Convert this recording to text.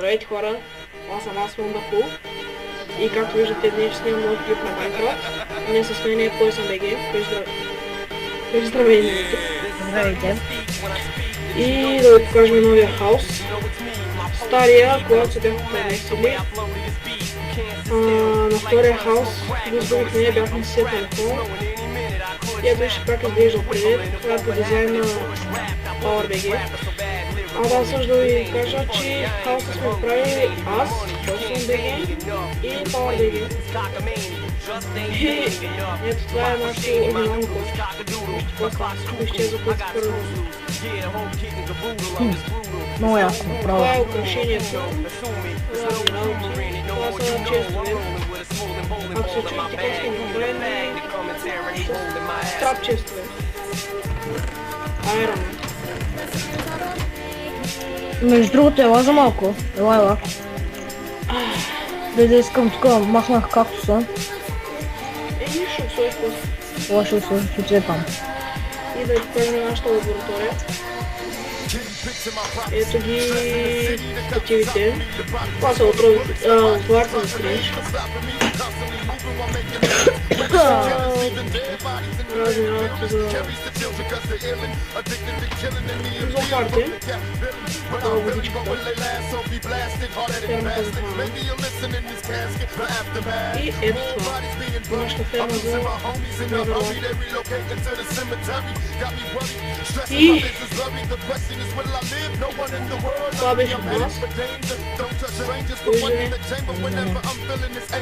Здравейте хора, аз съм Wonderful и както виждате днес снимам нов клип на Minecraft. Днес с мен е PoisonBG. Кажи здравей на YouTube. Здравейте. И да ви покажем новия хаус. Стария, когато се бяха преместили. На втория хаус го избавихме, бяхме си телефон. И ето вижте как изглежда отпред. Това е по дизайн на PowerBG. Да, също да ви кажа, че хаоса сме направили аз, PoisonBG и PowerBG. И ето това е нашето оригинално кошче. Вижте изчезва пъти първо. Много ясно, право. Това е украшението. Това са честове. Ако се чуете как сме направени, трап честове. Iron. Между другото, ела за малко. Ела. Да искам тук, махнах кактуса. Нищо, слой после. Ела ще оцепам. И да ви покажем нашата лаборатория. Ето ги стативите. Това са отварта за кринч. Разни работи за отварти. Това е водичката. Фермата за храна. И ето това. Нашата ферма за Neverland. И това беше от нас. Довиждане.